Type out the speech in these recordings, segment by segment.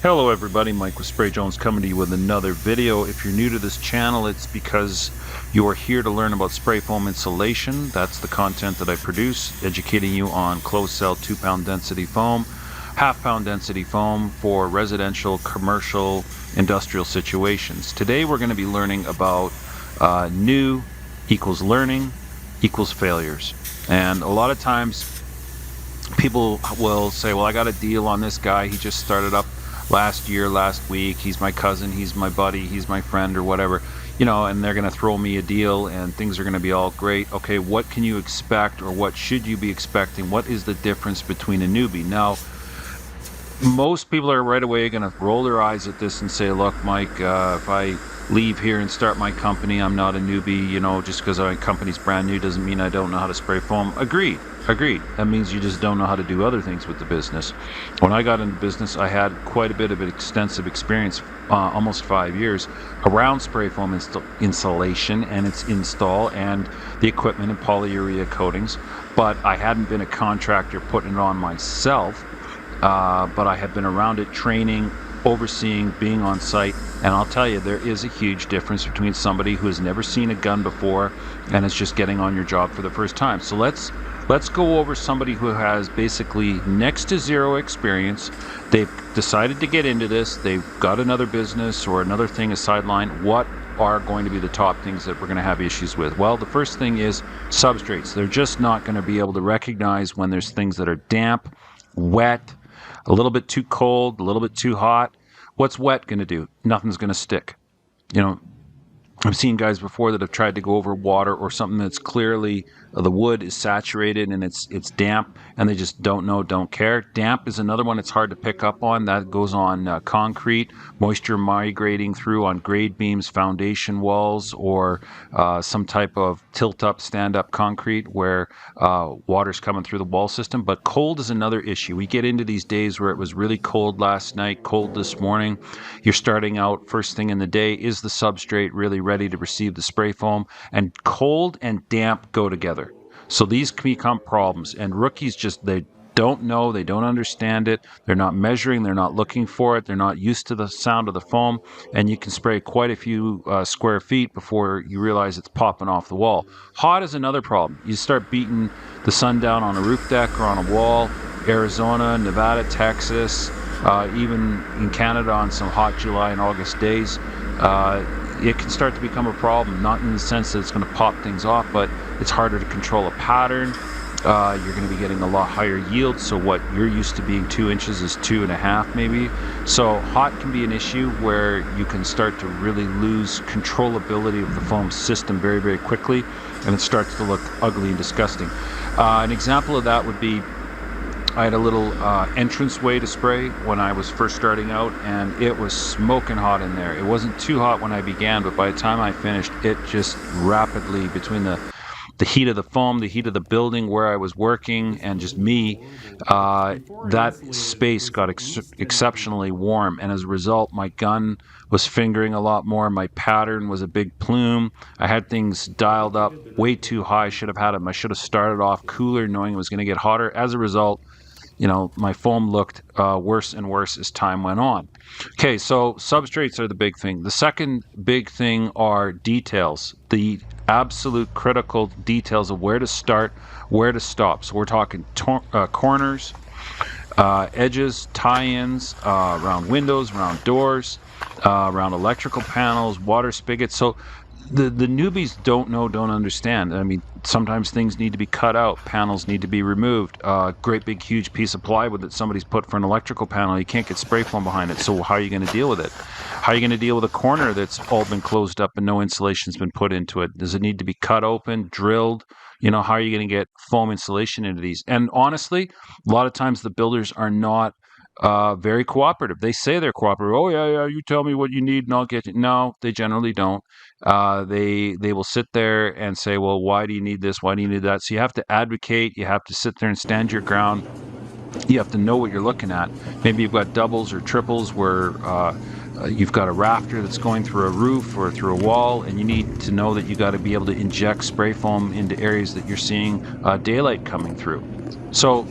Hello everybody, Mike with Spray Jones coming to you with another video. If you're new to this channel, it's because you are here to learn about spray foam insulation. That's the content that I produce, educating you on closed cell 2-pound density foam, half-pound density foam for residential, commercial, industrial situations. Today we're going to be learning about new equals learning equals failures. And a lot of times people will say, well, I got a deal on this guy, he just started up last week, he's my cousin, he's my buddy, he's my friend, or whatever, and they're going to throw me a deal and things are going to be all great. Okay, what can you expect, or what should you be expecting? What is the difference between a newbie? Now, most people are right away going to roll their eyes at this and say, look, Mike, if I leave here and start my company, I'm not a newbie. Just because my company's brand new doesn't mean I don't know how to spray foam. Agreed. That means you just don't know how to do other things with the business. When I got into business, I had quite a bit of extensive experience, almost 5 years, around spray foam insulation and its install and the equipment and polyurea coatings. But I hadn't been a contractor putting it on myself. But I have been around it, training, overseeing, being on site, and I'll tell you, there is a huge difference between somebody who has never seen a gun before and is just getting on your job for the first time. So let's go over somebody who has basically next to zero experience. They've decided to get into this. They've got another business or another thing, a sideline. What are going to be the top things that we're going to have issues with? Well, the first thing is substrates. They're just not going to be able to recognize when there's things that are damp, wet, a little bit too cold, a little bit too hot. What's wet going to do? Nothing's going to stick. I've seen guys before that have tried to go over water or something that's clearly the wood is saturated and it's damp, and they just don't care. Damp is another one it's hard to pick up on. That goes on concrete, moisture migrating through on grade beams, foundation walls, or some type of tilt-up, stand-up concrete where water's coming through the wall system. But cold is another issue. We get into these days where it was really cold last night, cold this morning. You're starting out first thing in the day. Is the substrate really ready to receive the spray foam? And cold and damp go together. So these can become problems, and rookies they don't know, they don't understand it, they're not measuring, they're not looking for it, they're not used to the sound of the foam, and you can spray quite a few square feet before you realize it's popping off the wall. Hot is another problem. You start beating the sun down on a roof deck or on a wall. Arizona, Nevada, Texas, even in Canada on some hot July and August days, it can start to become a problem, not in the sense that it's going to pop things off, but it's harder to control a pattern. You're going to be getting a lot higher yield, so what you're used to being 2 inches is 2.5 maybe. So hot can be an issue where you can start to really lose controllability of the foam system very, very quickly, and it starts to look ugly and disgusting. An example of that would be, I had a little entrance way to spray when I was first starting out, and it was smoking hot in there. It wasn't too hot when I began, but by the time I finished, it just rapidly, between the heat of the foam, the heat of the building where I was working, and just me, that space got exceptionally warm, and as a result, my gun was fingering a lot more. My pattern was a big plume. I had things dialed up way too high. I should have started off cooler, knowing it was going to get hotter. As a result, my foam looked worse and worse as time went on. Okay, so substrates are the big thing. The second big thing are details, the absolute critical details of where to start, where to stop. So we're talking corners, edges, tie-ins, around windows, around doors, around electrical panels, water spigots. So the newbies don't understand. I mean, sometimes things need to be cut out, panels need to be removed. Great big huge piece of plywood that somebody's put for an electrical panel, you can't get spray foam behind it. So how are you going to deal with it? How are you going to deal with a corner that's all been closed up and no insulation's been put into it? Does it need to be cut open, drilled? How are you going to get foam insulation into these? And honestly, a lot of times the builders are not very cooperative. They say they're cooperative. Oh yeah, you tell me what you need and I'll get it. No, they generally don't. They will sit there and say, well, why do you need this? Why do you need that? So you have to advocate. You have to sit there and stand your ground. You have to know what you're looking at. Maybe you've got doubles or triples where you've got a rafter that's going through a roof or through a wall, and you need to know that you got to be able to inject spray foam into areas that you're seeing daylight coming through. So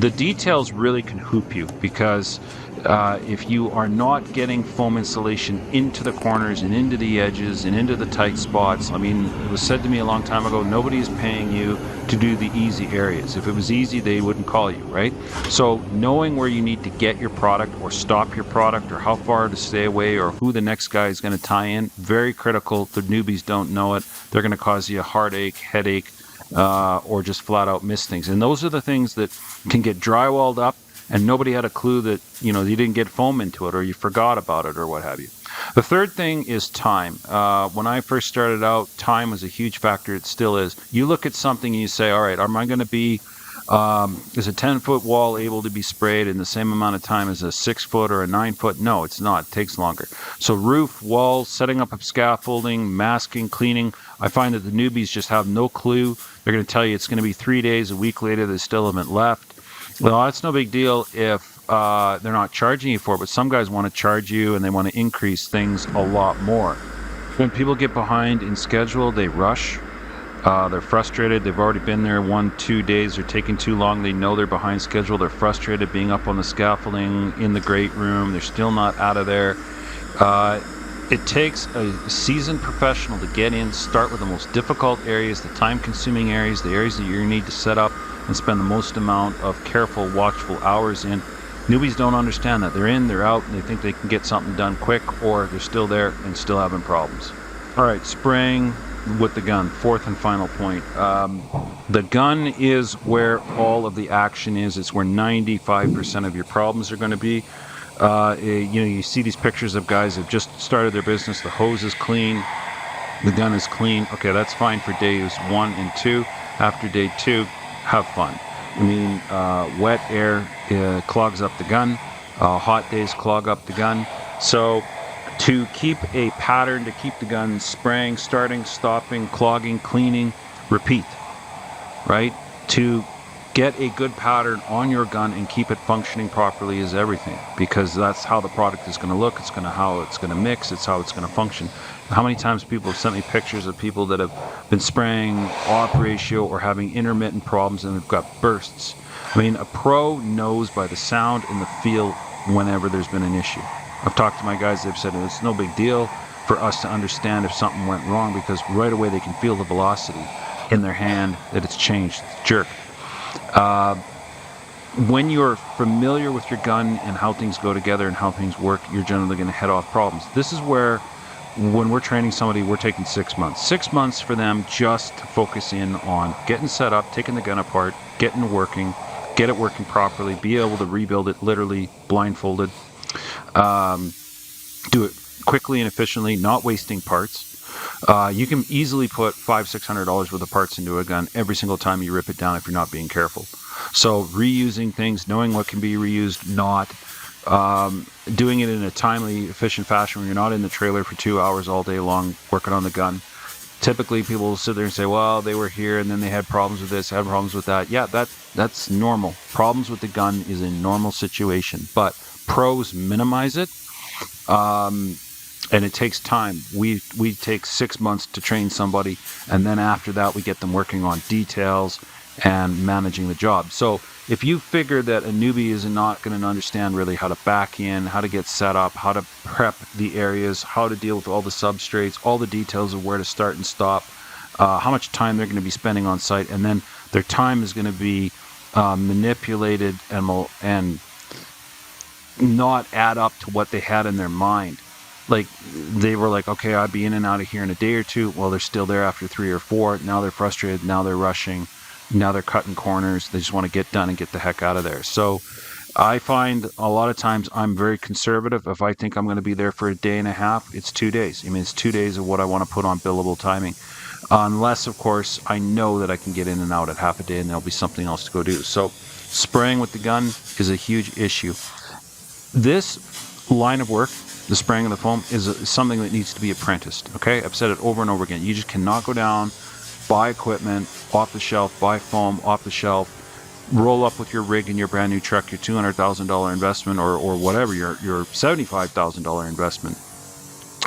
the details really can hoop you, because if you are not getting foam insulation into the corners and into the edges and into the tight spots, I mean, it was said to me a long time ago, nobody's paying you to do the easy areas. If it was easy, they wouldn't call you, right? So knowing where you need to get your product or stop your product, or how far to stay away, or who the next guy is going to tie in, very critical. The newbies don't know it. They're going to cause you a heartache, headache, or just flat out miss things. And those are the things that can get drywalled up, and nobody had a clue that, you didn't get foam into it, or you forgot about it, or what have you. The third thing is time. When I first started out, time was a huge factor. It still is. You look at something and you say, all right, am I going to be, is a 10-foot wall able to be sprayed in the same amount of time as a 6-foot or a 9-foot? No, it's not. It takes longer. So roof, walls, setting up scaffolding, masking, cleaning. I find that the newbies just have no clue. They're going to tell you it's going to be 3 days. A week later, they still haven't left. Well, that's no big deal if they're not charging you for it, but some guys want to charge you and they want to increase things a lot more. When people get behind in schedule, they rush. They're frustrated. They've already been there 1-2 days. They're taking too long. They know they're behind schedule. They're frustrated being up on the scaffolding in the great room. They're still not out of there. It takes a seasoned professional to get in, start with the most difficult areas, the time-consuming areas, the areas that you need to set up and spend the most amount of careful, watchful hours in. Newbies don't understand that. They're in, they're out, and they think they can get something done quick, or they're still there and still having problems. All right, spraying with the gun, fourth and final point. The gun is where all of the action is. It's where 95% of your problems are going to be. You see these pictures of guys that have just started their business. The hose is clean, the gun is clean. Okay, that's fine for days 1 and 2. After day 2, have fun. I mean, wet air clogs up the gun. Hot days clog up the gun. So to keep a pattern, to keep the gun spraying, starting, stopping, clogging, cleaning, repeat, right? To get a good pattern on your gun and keep it functioning properly is everything, because that's how the product is going to look. It's how it's going to mix. It's how it's going to function. How many times people have sent me pictures of people that have been spraying off ratio or having intermittent problems and they've got bursts. I mean, a pro knows by the sound and the feel whenever there's been an issue. I've talked to my guys, they've said it's no big deal for us to understand if something went wrong, because right away they can feel the velocity in their hand, that it's changed, it's jerked. When you're familiar with your gun and how things go together and how things work, you're generally going to head off problems. This is where, when we're training somebody, we're taking 6 months. 6 months for them just to focus in on getting set up, taking the gun apart, getting it working, get it working properly, be able to rebuild it literally blindfolded, do it quickly and efficiently, not wasting parts. You can easily put $500-600 worth of parts into a gun every single time you rip it down if you're not being careful. So reusing things, knowing what can be reused, not doing it in a timely, efficient fashion where you're not in the trailer for 2 hours all day long working on the gun. Typically people will sit there and say, well, they were here and then they had problems with this, had problems with that. Yeah, that's normal. Problems with the gun is a normal situation, but pros minimize it. And it takes time. We take 6 months to train somebody, and then after that we get them working on details and managing the job. So if you figure that a newbie is not going to understand really how to back in, how to get set up, how to prep the areas, how to deal with all the substrates, all the details of where to start and stop, how much time they're going to be spending on site, and then their time is going to be manipulated and not add up to what they had in their mind. Like, they were like, okay, I'd be in and out of here in a day or two. Well, they're still there after 3 or 4. Now they're frustrated. Now they're rushing. Now they're cutting corners. They just want to get done and get the heck out of there. So I find a lot of times I'm very conservative. If I think I'm going to be there for a day and a half, it's 2 days. I mean, it's 2 days of what I want to put on billable timing. Unless, of course, I know that I can get in and out at half a day and there'll be something else to go do. So spraying with the gun is a huge issue. This line of work, the spraying of the foam, is something that needs to be apprenticed, okay? I've said it over and over again. You just cannot go down, buy equipment off the shelf, buy foam off the shelf, roll up with your rig and your brand new truck, your $200,000 investment or whatever, your $75,000 investment,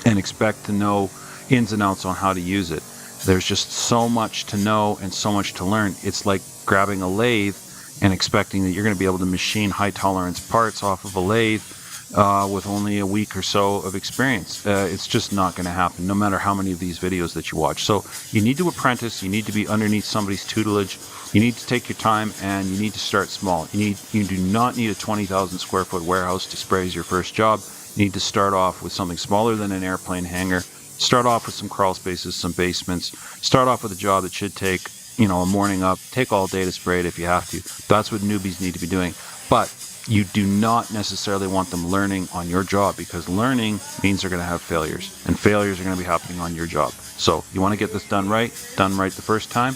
and expect to know ins and outs on how to use it. There's just so much to know and so much to learn. It's like grabbing a lathe and expecting that you're going to be able to machine high tolerance parts off of a lathe with only a week or so of experience. It's just not going to happen, no matter how many of these videos that you watch. So you need to apprentice, you need to be underneath somebody's tutelage, you need to take your time, and you need to start small. You do not need a 20,000 square foot warehouse to spray as your first job. You need to start off with something smaller than an airplane hangar. Start off with some crawl spaces, some basements. Start off with a job that should take, a morning up. Take all day to spray it if you have to. That's what newbies need to be doing. But you do not necessarily want them learning on your job, because learning means they're going to have failures, and failures are going to be happening on your job. So you want to get this done right the first time.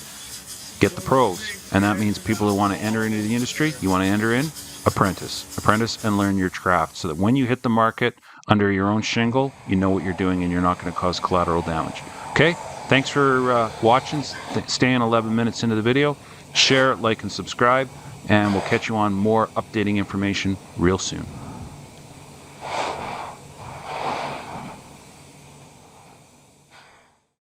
Get the pros, and that means people who want to enter into the industry. You want to enter in, apprentice and learn your craft, so that when you hit the market under your own shingle, you know what you're doing and you're not going to cause collateral damage. Okay, thanks for watching, staying 11 minutes into the video. Share, like, and subscribe, and we'll catch you on more updating information real soon.